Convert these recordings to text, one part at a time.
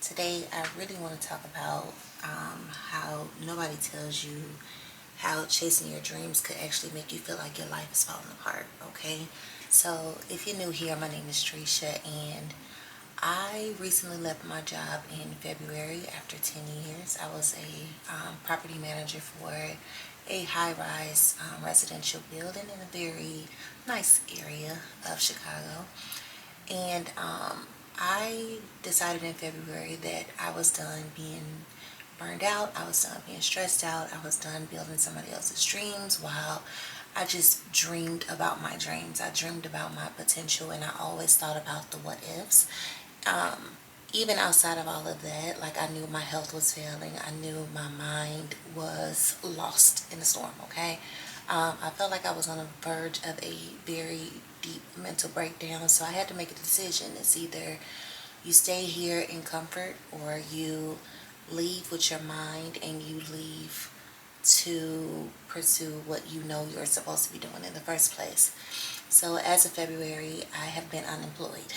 Today, I really want to talk about how nobody tells you how chasing your dreams could actually make you feel like your life is falling apart, okay? So, if you're new here, my name is Trisha, and I recently left my job in February after 10 years. I was a property manager for a high-rise residential building in a very nice area of Chicago. And I decided in February that I was done being burned out. I was done being stressed out. I was done building somebody else's dreams while I just dreamed about my dreams. I dreamed about my potential, and I always thought about the what ifs. Even outside of all of that, like, I knew my health was failing. I knew my mind was lost in the storm, okay? I felt like I was on the verge of a very deep mental breakdown, so I had to make a decision. It's either you stay here in comfort, or you leave with your mind and you leave to pursue what you know you're supposed to be doing in the first place. So as of February, I have been unemployed.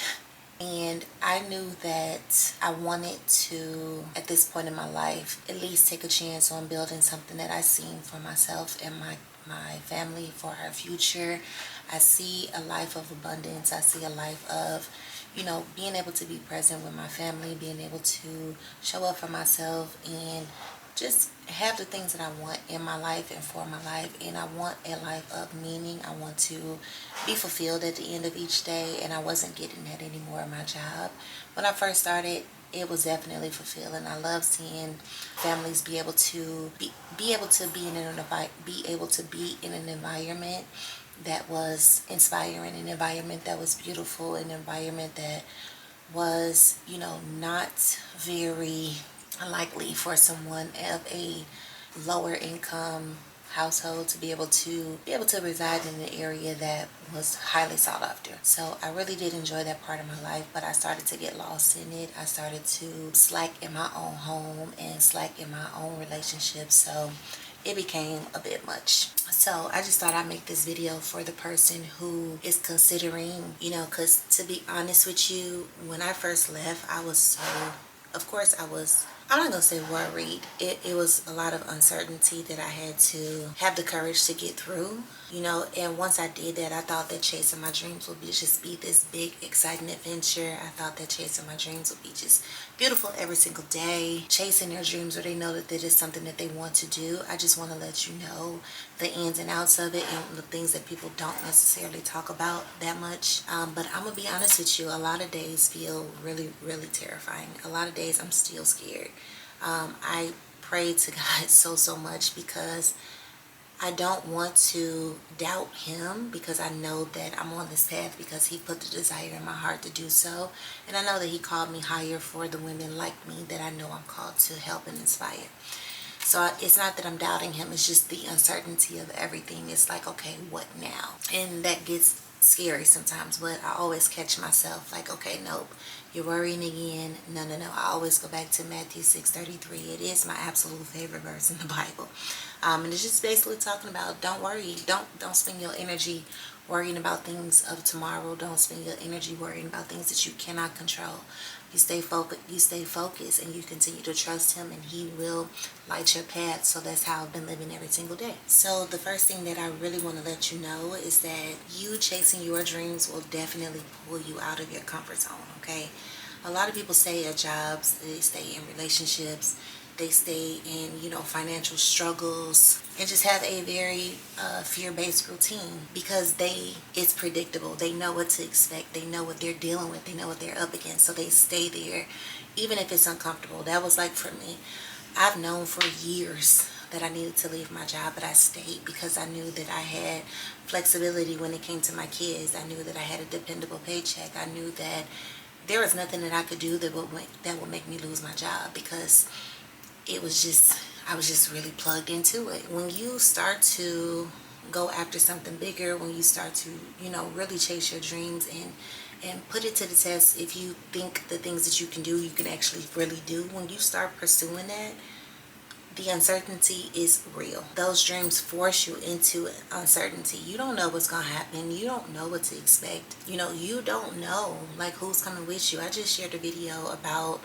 And I knew that I wanted to, at this point in my life, at least take a chance on building something that I seen for myself and my family, for our future. I see a life of abundance. I see a life of, being able to be present with my family, being able to show up for myself, and just have the things that I want in my life and for my life. And I want a life of meaning. I want to be fulfilled at the end of each day, and I wasn't getting that anymore in my job. When I first started, it was definitely fulfilling. I love seeing families be able to be in an environment that was inspiring, an environment that was beautiful, an environment that was, not very unlikely for someone of a lower income household to be able to reside in an area that was highly sought after. So I really did enjoy that part of my life, but I started to get lost in it. I started to slack in my own home and slack in my own relationships, so it became a bit much. So I just thought I'd make this video for the person who is considering, because to be honest with you, when I first left, I was so, of course I'm not going to say worried. It was a lot of uncertainty that I had to have the courage to get through, and once I did that, I thought that chasing my dreams would just be this big, exciting adventure. I thought that chasing my dreams would be just beautiful every single day. Chasing their dreams where they know that it is something that they want to do. I just want to let you know the ins and outs of it and the things that people don't necessarily talk about that much. But I'm going to be honest with you, a lot of days feel really, really terrifying. A lot of days I'm still scared. I pray to God so much, because I don't want to doubt him, because I know that I'm on this path because he put the desire in my heart to do so. And I know that he called me higher for the women like me that I know I'm called to help and inspire. So it's not that I'm doubting him, it's just the uncertainty of everything. It's like, okay, what now? And that gets scary sometimes, but I always catch myself like, okay, nope, you're worrying again. No. I always go back to Matthew 6:33. It is my absolute favorite verse in the Bible. And it's just basically talking about, don't worry. Don't spend your energy worrying about things of tomorrow. Don't spend your energy worrying about things that you cannot control. You stay focused, and you continue to trust him, and he will light your path. So that's how I've been living every single day. So the first thing that I really want to let you know is that you chasing your dreams will definitely pull you out of your comfort zone, okay? A lot of people stay at jobs, they stay in relationships, they stay in, financial struggles, and just have a very fear-based routine, because it's predictable. They know what to expect. They know what they're dealing with. They know what they're up against. So they stay there, even if it's uncomfortable. That was like for me. I've known for years that I needed to leave my job, but I stayed because I knew that I had flexibility when it came to my kids. I knew that I had a dependable paycheck. I knew that there was nothing that I could do that would make me lose my job, because I was just really plugged into it. When you start to go after something bigger, when you start to, really chase your dreams and put it to the test, if you think the things that you can do, you can actually really do. When you start pursuing that, the uncertainty is real. Those dreams force you into uncertainty. You don't know what's going to happen. You don't know what to expect. You don't know, like, who's coming with you. I just shared a video about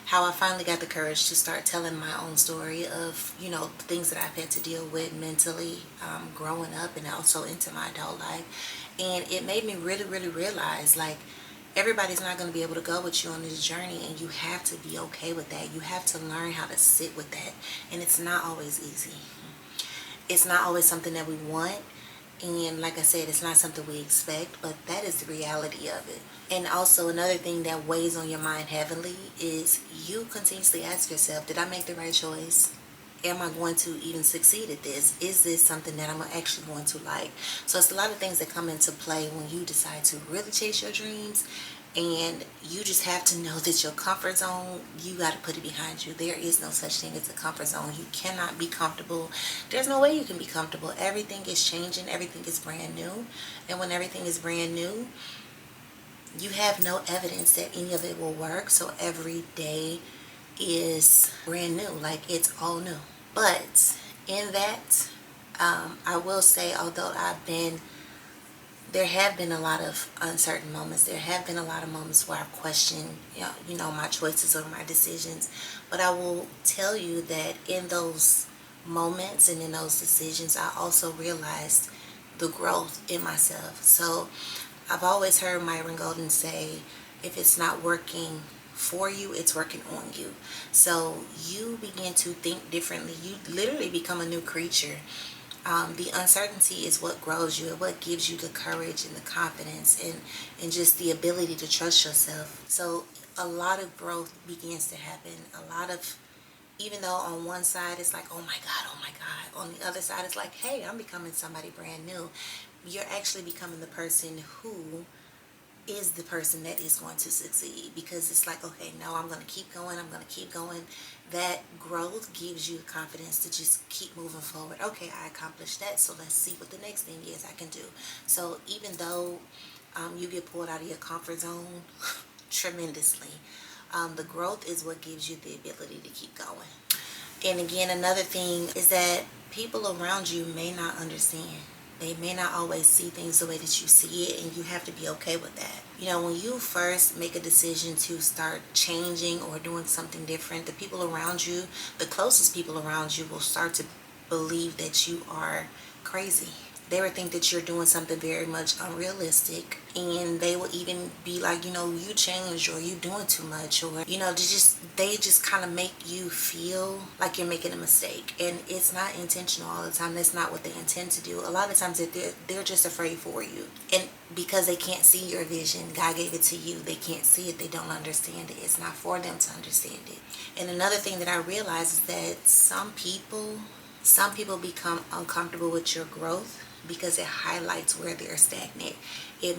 how I finally got the courage to start telling my own story of, you know, the things that I've had to deal with mentally, growing up and also into my adult life. And it made me really, really realize, like, everybody's not going to be able to go with you on this journey, and you have to be okay with that. You have to learn how to sit with that. And it's not always easy. It's not always something that we want. And like I said, it's not something we expect, but that is the reality of it. And also, another thing that weighs on your mind heavily is you continuously ask yourself, did I make the right choice? Am I going to even succeed at this? Is this something that I'm actually going to like? So it's a lot of things that come into play when you decide to really chase your dreams. And you just have to know that your comfort zone, you got to put it behind you. There is no such thing as a comfort zone. You cannot be comfortable. There's no way you can be comfortable. Everything is changing. Everything is brand new. And when everything is brand new, you have no evidence that any of it will work. So every day is brand new. Like, it's all new. But in that, I will say, although there have been a lot of uncertain moments. There have been a lot of moments where I've questioned, my choices or my decisions. But I will tell you that in those moments and in those decisions, I also realized the growth in myself. So I've always heard Myron Golden say, if it's not working for you, it's working on you. So you begin to think differently. You literally become a new creature. The uncertainty is what grows you and what gives you the courage and the confidence and just the ability to trust yourself. So a lot of growth begins to happen. Even though on one side it's like, oh my God, oh my God. On the other side it's like, hey, I'm becoming somebody brand new. You're actually becoming the person who is the person that is going to succeed, because it's like, okay, no, I'm going to keep going. I'm going to keep going. That growth gives you confidence to just keep moving forward. Okay, I accomplished that, so let's see what the next thing is I can do. So even though you get pulled out of your comfort zone tremendously, the growth is what gives you the ability to keep going. And again, another thing is that people around you may not understand. They may not always see things the way that you see it, and you have to be okay with that. When you first make a decision to start changing or doing something different, the people around you, the closest people around you, will start to believe that you are crazy. They would think that you're doing something very much unrealistic, and they will even be like, you changed, or you doing too much, or they just kind of make you feel like you're making a mistake. And it's not intentional all the time. That's not what they intend to do. A lot of times they're just afraid for you, and because they can't see your vision, God gave it to you. They can't see it. They don't understand it. It's not for them to understand it. And another thing that I realize is that some people become uncomfortable with your growth because it highlights where they're stagnant. It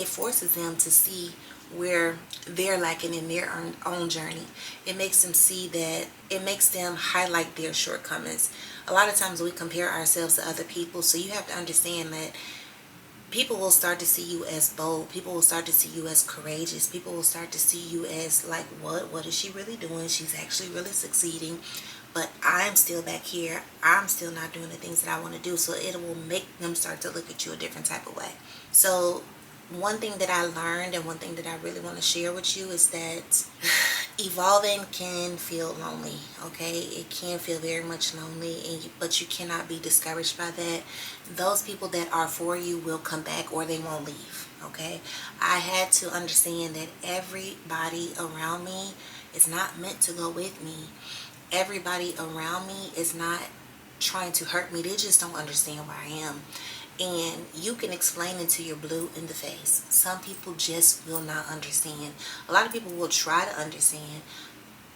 forces them to see where they're lacking in their own journey. It makes them highlight their shortcomings. A lot of times we compare ourselves to other people, so you have to understand that people will start to see you as bold. People will start to see you as courageous. People will start to see you as like, what is she really doing? She's actually really succeeding. But I'm still back here. I'm still not doing the things that I want to do. So it will make them start to look at you a different type of way. So one thing that I learned, and one thing that I really want to share with you, is that evolving can feel lonely. Okay, it can feel very much lonely, but you cannot be discouraged by that. Those people that are for you will come back, or they won't leave. Okay, I had to understand that everybody around me is not meant to go with me. Everybody around me is not trying to hurt me. They just don't understand where I am. And you can explain it till you're blue in the face. Some people just will not understand. A lot of people will try to understand,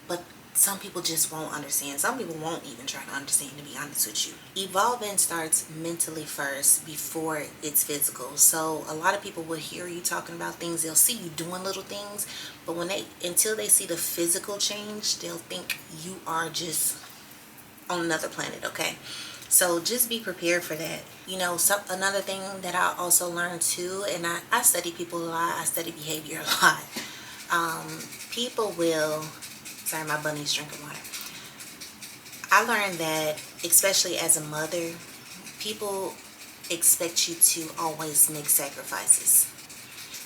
but some people just won't understand. Some people won't even try to understand, to be honest with you. Evolving starts mentally first before it's physical. So a lot of people will hear you talking about things. They'll see you doing little things, but until they see the physical change, they'll think you are just on another planet. Okay, so just be prepared for that. Another thing that I also learned too, and I study people a lot. I study behavior a lot. People will. Sorry, my bunny's drinking water. I learned that, especially as a mother, people expect you to always make sacrifices.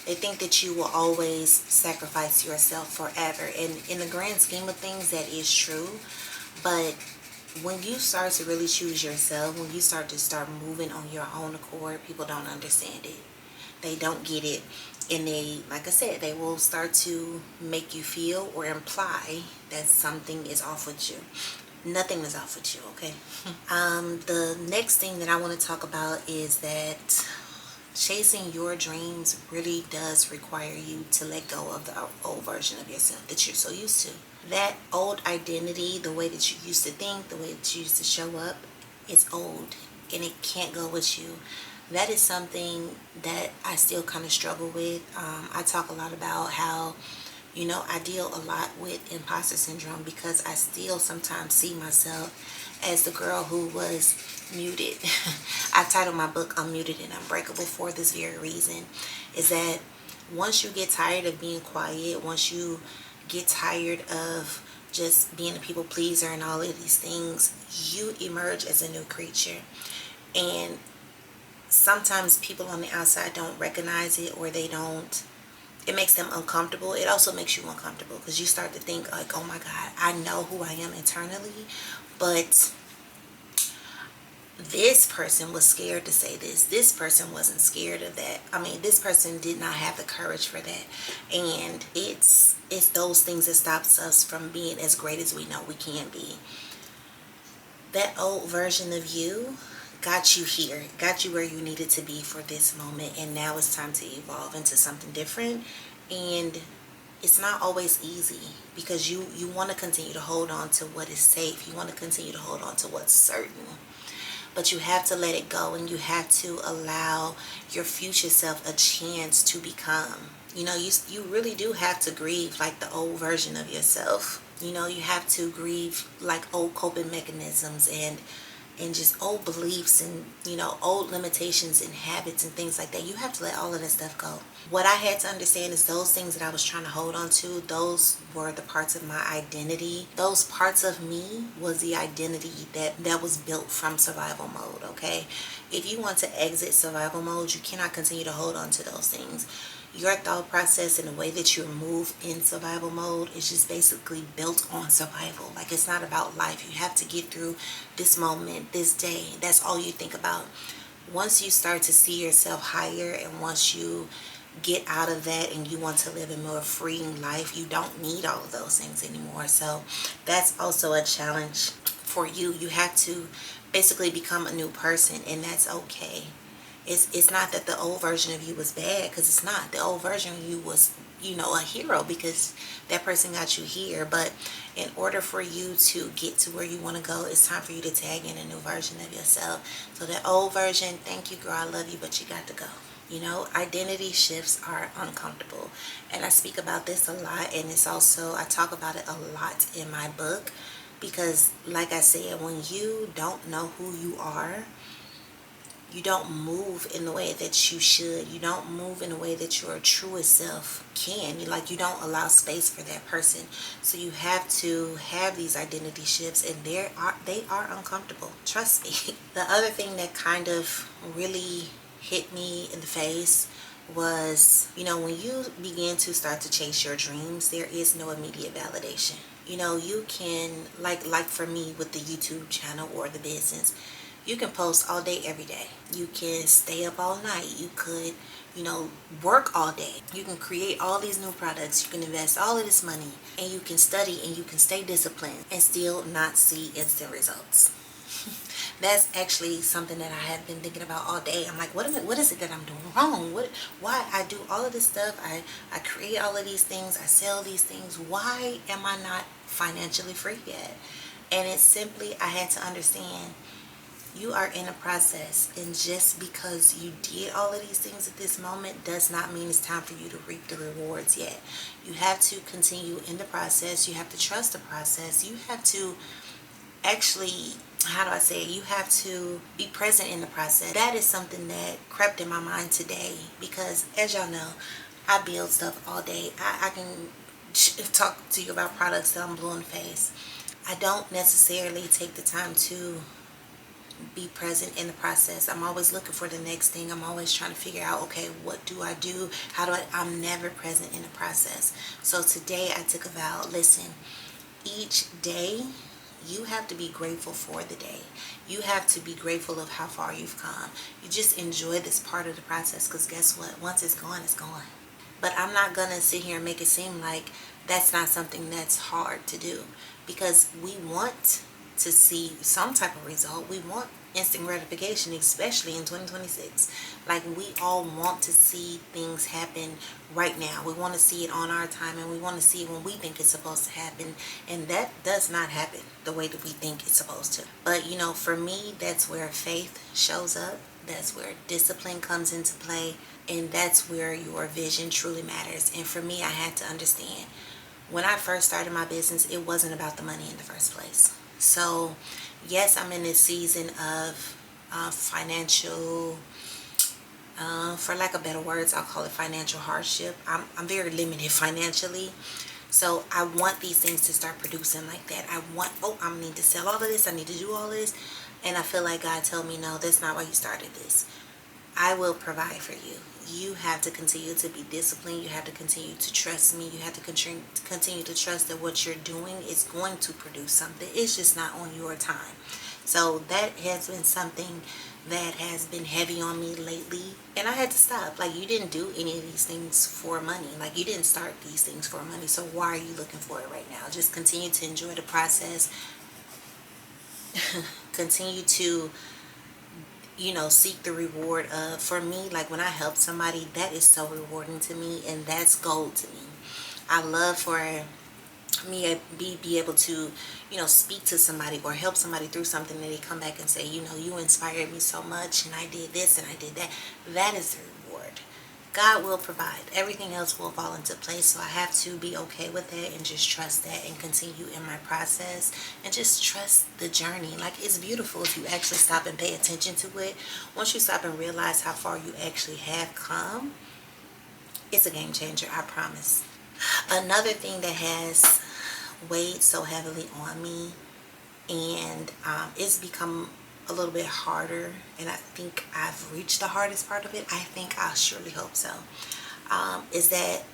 They think that you will always sacrifice yourself forever. And in the grand scheme of things, that is true. But when you start to really choose yourself, when you start moving on your own accord, people don't understand it. They don't get it. And they, like I said, they will start to make you feel or imply that something is off with you. Nothing is off with you, okay? The next thing that I want to talk about is that chasing your dreams really does require you to let go of the old version of yourself that you're so used to. That old identity, the way that you used to think, the way that you used to show up, is old and it can't go with you. That is something that I still kind of struggle with. I talk a lot about how, I deal a lot with imposter syndrome because I still sometimes see myself as the girl who was muted. I titled my book Unmuted and Unbreakable for this very reason, is that once you get tired of being quiet, once you get tired of just being a people pleaser and all of these things, you emerge as a new creature. And sometimes people on the outside don't recognize it, or it makes them uncomfortable. It also makes you uncomfortable because you start to think like, oh my God, I know who I am internally, but this person was scared to say this. This person wasn't scared of that. I mean, this person did not have the courage for that. And it's those things that stops us from being as great as we know we can be. That old version of you got you here, got you where you needed to be for this moment, and now it's time to evolve into something different. And it's not always easy because you want to continue to hold on to what is safe. You want to continue to hold on to what's certain. But you have to let it go, and you have to allow your future self a chance to become. You really do have to grieve like the old version of yourself. You have to grieve like old coping mechanisms and just old beliefs and old limitations and habits and things like that. You have to let all of that stuff go. What I had to understand is those things that I was trying to hold on to, those were the parts of my identity. Those parts of me was the identity that was built from survival mode. Okay, if you want to exit survival mode, you cannot continue to hold on to those things. Your thought process and the way that you move in survival mode is just basically built on survival. Like, it's not about life. You have to get through this moment, this day. That's all you think about. Once you start to see yourself higher, and once you get out of that and you want to live a more freeing life, you don't need all of those things anymore. So that's also a challenge for you. You have to basically become a new person, and that's okay. It's not that the old version of you was bad, because it's not. The old version of you was, a hero because that person got you here. But in order for you to get to where you want to go, it's time for you to tag in a new version of yourself. So that old version, thank you, girl, I love you, but you got to go. Identity shifts are uncomfortable. And I speak about this a lot, and I talk about it a lot in my book, because like I said, when you don't know who you are, you don't move in the way that you should. You don't move in the way that your truest self can. You don't allow space for that person. So you have to have these identity shifts, and they are uncomfortable. Trust me. The other thing that kind of really hit me in the face was, when you begin to start to chase your dreams, there is no immediate validation. You can, like for me with the YouTube channel or the business, you can post all day, every day. You can stay up all night. You could, work all day. You can create all these new products. You can invest all of this money, and you can study, and you can stay disciplined and still not see instant results. That's actually something that I have been thinking about all day. I'm like, what is it that I'm doing wrong? Why I do all of this stuff? I create all of these things. I sell these things. Why am I not financially free yet? And it's simply, I had to understand, you are in a process, and just because you did all of these things at this moment does not mean it's time for you to reap the rewards yet. You have to continue in the process. You have to trust the process. You have to actually, how do I say it? You have to be present in the process. That is something that crept in my mind today, because as y'all know, I build stuff all day. I can talk to you about products that I'm blue in the face. I don't necessarily take the time to be present in the process. I'm always looking for the next thing. I'm always trying to figure out, okay, what do I do? I'm never present in the process. So today I took a vow. Listen, each day you have to be grateful for the day. You have to be grateful of how far you've come. You just enjoy this part of the process, because guess what? Once it's gone, it's gone. But I'm not going to sit here and make it seem like that's not something that's hard to do, because we want to see some type of result. We want instant gratification, especially in 2026. Like, we all want to see things happen right now. We want to see it on our time, and we want to see it when we think it's supposed to happen. And that does not happen the way that we think it's supposed to. But, for me, that's where faith shows up. That's where discipline comes into play. And that's where your vision truly matters. And for me, I had to understand, when I first started my business, it wasn't about the money in the first place. So, yes, I'm in this season of financial, for lack of better words, I'll call it financial hardship. I'm very limited financially. So I want these things to start producing like that. I need to sell all of this. I need to do all of this. And I feel like God told me, no, that's not why you started this. I will provide for you. You have to continue to be disciplined. You have to continue to trust me. You have to continue to trust that what you're doing is going to produce something. It's just not on your time. So that has been something that has been heavy on me lately. And I had to stop. Like, you didn't do any of these things for money. Like, you didn't start these things for money. So why are you looking for it right now? Just continue to enjoy the process. Continue to seek the reward of, for me, like, when I help somebody, that is so rewarding to me, and that's gold to me. I love for me to be able to, speak to somebody or help somebody through something, and they come back and say, you inspired me so much, and I did this and I did that. That is the reward. God will provide. Everything else will fall into place. So I have to be okay with that and just trust that and continue in my process and just trust the journey. Like, it's beautiful if you actually stop and pay attention to it. Once you stop and realize how far you actually have come, it's a game changer, I promise. Another thing that has weighed so heavily on me, and it's become a little bit harder, and I think I've reached the hardest part of it. I think, I surely hope so, is that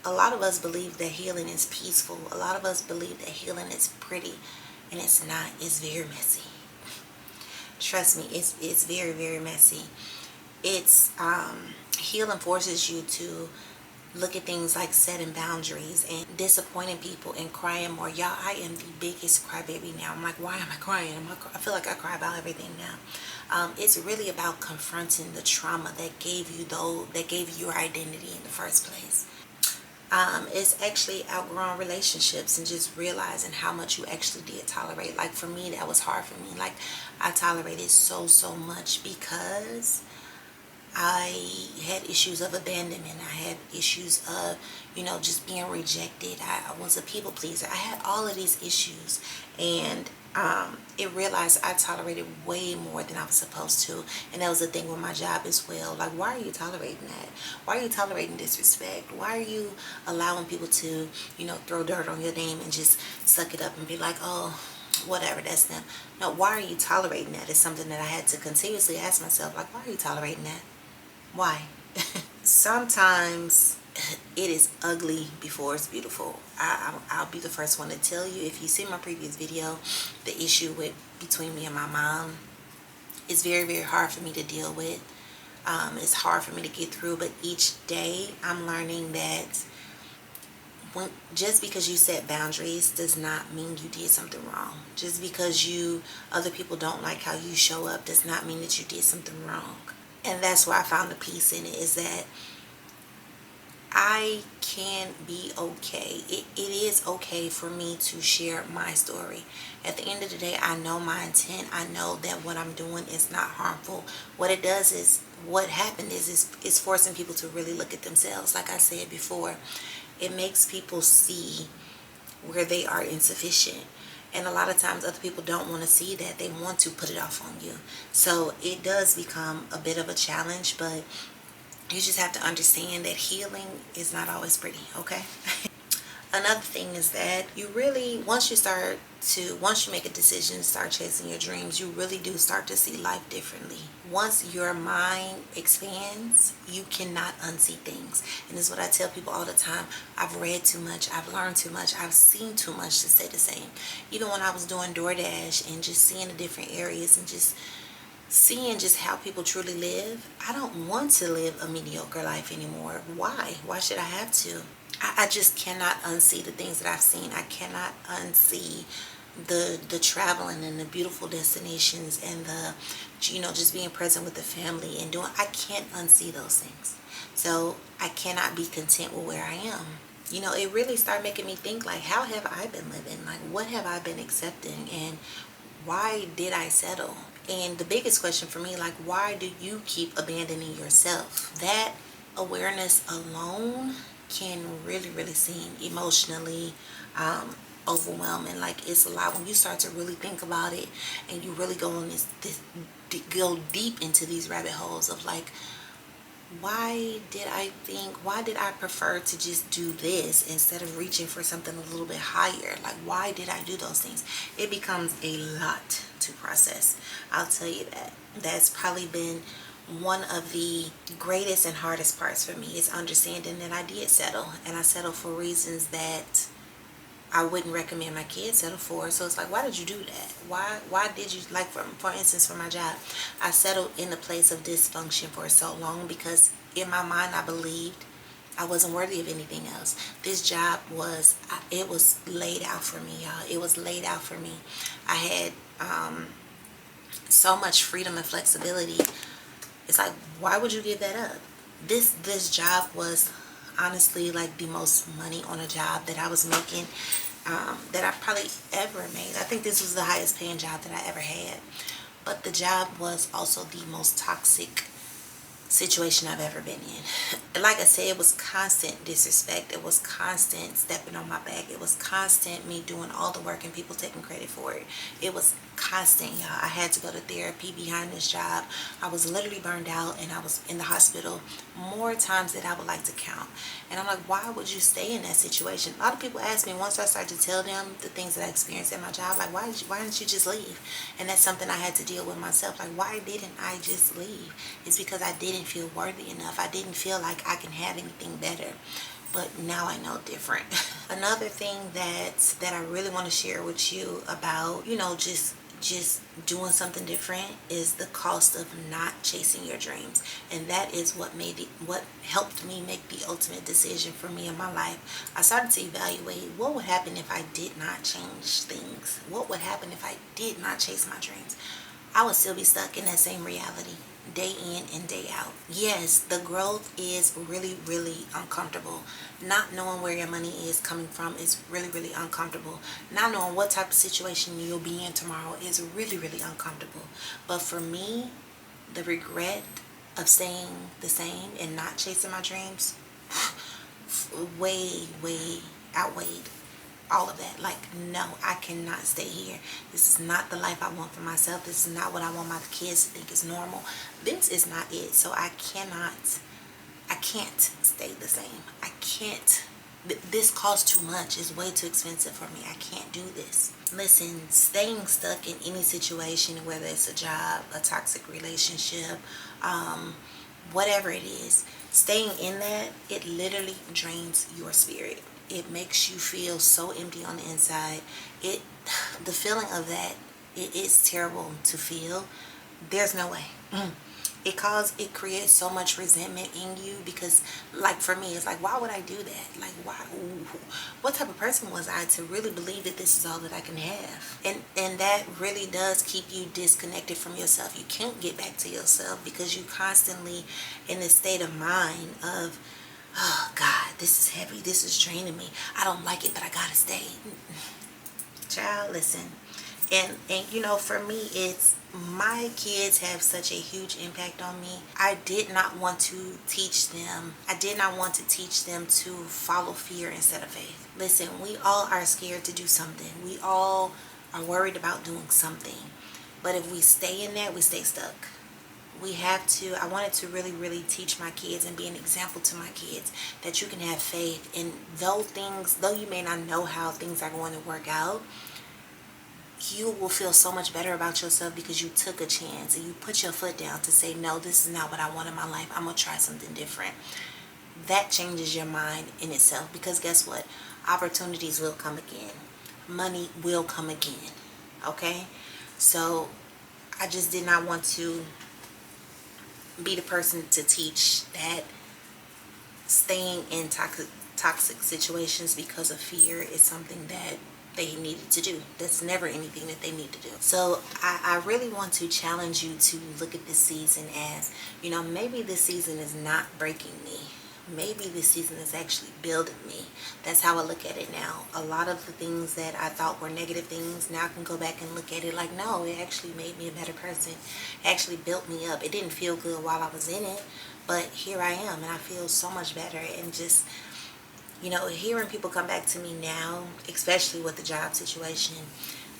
a lot of us believe that healing is peaceful. A lot of us believe that healing is pretty, and it's not. It's very messy. Trust me, it's very, very messy. It's healing forces you to look at things like setting boundaries and disappointing people and crying more. Y'all, I am the biggest crybaby now. I'm like, why am I crying? I feel like I cry about everything now. It's really about confronting the trauma that gave you your identity in the first place. It's actually outgrowing relationships and just realizing how much you actually did tolerate. Like, for me, that was hard for me. Like, I tolerated so much because I had issues of abandonment. I had issues of, just being rejected. I was a people pleaser. I had all of these issues, and it realized I tolerated way more than I was supposed to. And that was the thing with my job as well. Like, why are you tolerating that? Why are you tolerating disrespect? Why are you allowing people to, throw dirt on your name and just suck it up and be like, oh, whatever, that's them? No, why are you tolerating that? It's something that I had to continuously ask myself, like, why are you tolerating that? Why? Sometimes it is ugly before it's beautiful. I'll be the first one to tell you. If you see my previous video, the issue between me and my mom is very, very hard for me to deal with. It's hard for me to get through, but each day I'm learning that just because you set boundaries does not mean you did something wrong. Just because other people don't like how you show up does not mean that you did something wrong. And that's why I found the peace in it, is that I can be okay. It is okay for me to share my story. At the end of the day, I know my intent. I know that what I'm doing is not harmful. What it does is, what happened is forcing people to really look at themselves. Like I said before, it makes people see where they are insufficient. And a lot of times other people don't want to see that. They want to put it off on you. So it does become a bit of a challenge, but you just have to understand that healing is not always pretty, okay? Another thing is that you really, once you make a decision to start chasing your dreams, you really do start to see life differently. Once your mind expands, you cannot unsee things. And this is what I tell people all the time. I've read too much, I've learned too much, I've seen too much to stay the same. Even when I was doing DoorDash and just seeing the different areas and just seeing just how people truly live, I don't want to live a mediocre life anymore. Why should I have to? I just cannot unsee the things that I've seen. I cannot unsee the traveling and the beautiful destinations and the, just being present with the family and doing, I can't unsee those things. So I cannot be content with where I am. It really started making me think, like, how have I been living? Like, what have I been accepting? And why did I settle? And the biggest question for me, like, why do you keep abandoning yourself? That awareness alone can really, really seem emotionally overwhelming. Like, it's a lot when you start to really think about it, and you really go on this go deep into these rabbit holes of, like, why did I prefer to just do this instead of reaching for something a little bit higher? Like, why did I do those things? It becomes a lot to process. I'll tell you that. That's probably been one of the greatest and hardest parts for me, is understanding that I did settle, and I settled for reasons that I wouldn't recommend my kids settle for. So it's like, why did you do that? Why did you, like, for instance, for my job, I settled in a place of dysfunction for so long because in my mind I believed I wasn't worthy of anything else. This job was, it was laid out for me, y'all. It was laid out for me. I had so much freedom and flexibility. It's like, why would you give that up? This job was honestly like the most money on a job that I was making, that I probably ever made. I think this was the highest paying job that I ever had. But the job was also the most toxic situation I've ever been in. Like I said, it was constant disrespect. It was constant stepping on my back. It was constant me doing all the work and people taking credit for it. It was constant, y'all. I had to go to therapy behind this job. I was literally burned out, and I was in the hospital more times than I would like to count. And I'm like, why would you stay in that situation? A lot of people ask me, once I started to tell them the things that I experienced at my job, like, why didn't you just leave? And that's something I had to deal with myself. Like, why didn't I just leave? It's because I didn't feel worthy enough. I didn't feel like I can have anything better. But now I know different. Another thing that I really want to share with you about, just doing something different, is the cost of not chasing your dreams. And that is what helped me make the ultimate decision for me in my life. I started to evaluate what would happen if I did not change things. What would happen if I did not chase my dreams? I would still be stuck in that same reality, day in and day out. Yes, the growth is really, really uncomfortable. Not knowing where your money is coming from is really, really uncomfortable. Not knowing what type of situation you'll be in tomorrow is really, really uncomfortable. But for me, the regret of staying the same and not chasing my dreams way, way outweighed all of that. Like, no, I cannot stay here. This is not the life I want for myself. This is not what I want my kids to think is normal. This is not it. So I can't stay the same. I can't. This costs too much. It's way too expensive for me. I can't do this. Listen, staying stuck in any situation, whether it's a job, a toxic relationship, whatever it is, staying in that, it literally drains your spirit. It makes you feel so empty on the inside. The feeling of that, it is terrible to feel. There's no way. It creates so much resentment in you, because, like, for me, it's like, why would I do that? Like, why? What type of person was I to really believe that this is all that I can have? And that really does keep you disconnected from yourself. You can't get back to yourself because you constantly in this state of mind of, oh God, this is heavy, this is draining me, I don't like it, but I gotta stay. Child, listen. And for me, it's, my kids have such a huge impact on me. I did not want to teach them to follow fear instead of faith. Listen, we all are scared to do something. We all are worried about doing something. But if we stay in that, we stay stuck. we have to, I wanted to really, really teach my kids and be an example to my kids that you can have faith in though you may not know how things are going to work out, you will feel so much better about yourself because you took a chance and you put your foot down to say, no, this is not what I want in my life. I'm going to try something different. That changes your mind in itself, because guess what? Opportunities will come again. Money will come again. Okay? So I just did not want to be the person to teach that staying in toxic situations because of fear is something that they needed to do. That's never anything that they need to do. So I really want to challenge you to look at this season as, maybe this season is not breaking me. Maybe this season is actually building me. That's how I look at it now. A lot of the things that I thought were negative things, now I can go back and look at it like, no, it actually made me a better person. It actually built me up. It didn't feel good while I was in it, but here I am and I feel so much better. And just, hearing people come back to me now, especially with the job situation,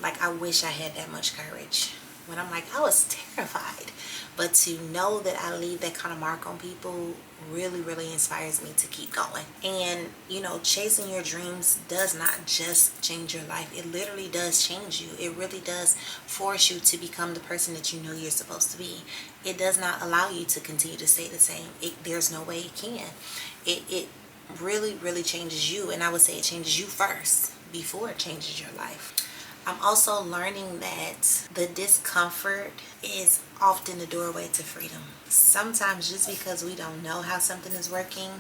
like, I wish I had that much courage. When I'm like, I was terrified. But to know that I leave that kind of mark on people really, really inspires me to keep going. And, chasing your dreams does not just change your life. It literally does change you. It really does force you to become the person that you know you're supposed to be. It does not allow you to continue to stay the same. There's no way it can. It really, really changes you. And I would say it changes you first before it changes your life. I'm also learning that the discomfort is often the doorway to freedom. Sometimes just because we don't know how something is working,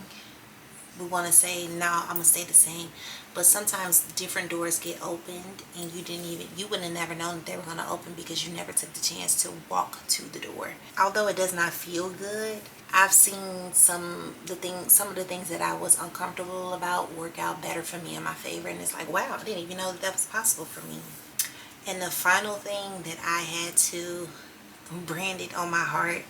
we want to say, no, I'm going to stay the same. But sometimes different doors get opened and you would have never known that they were going to open because you never took the chance to walk to the door. Although it does not feel good, I've seen some of the things that I was uncomfortable about work out better for me in my favor. And it's like, wow, I didn't even know that was possible for me. And the final thing that I had to brand it on my heart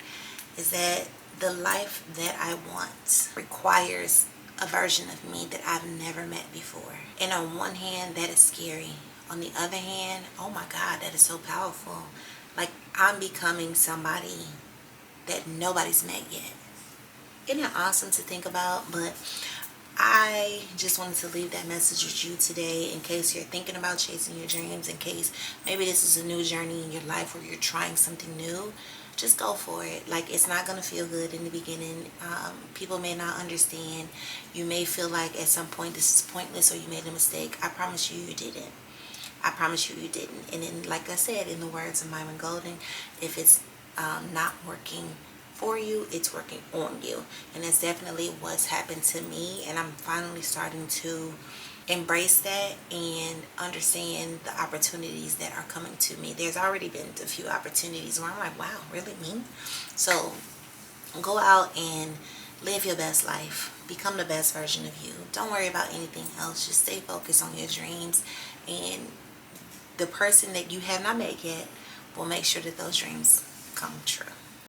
is that the life that I want requires a version of me that I've never met before. And on one hand, that is scary. On the other hand, oh my God, that is so powerful. Like, I'm becoming somebody that nobody's met yet. Isn't it awesome to think about? But I just wanted to leave that message with you today in case you're thinking about chasing your dreams, in case maybe this is a new journey in your life where you're trying something new. Just go for it. Like, it's not going to feel good in the beginning. People may not understand. You may feel like at some point this is pointless or you made a mistake. I promise you, you didn't. I promise you, you didn't. And then, like I said, in the words of Myron Golden, if it's not working for you, it's working on you. And that's definitely what's happened to me. And I'm finally starting to embrace that and understand the opportunities that are coming to me. There's already been a few opportunities where I'm like, wow, really, me? So go out and live your best life. Become the best version of you. Don't worry about anything else. Just stay focused on your dreams, and the person that you have not met yet will make sure that those dreams come true.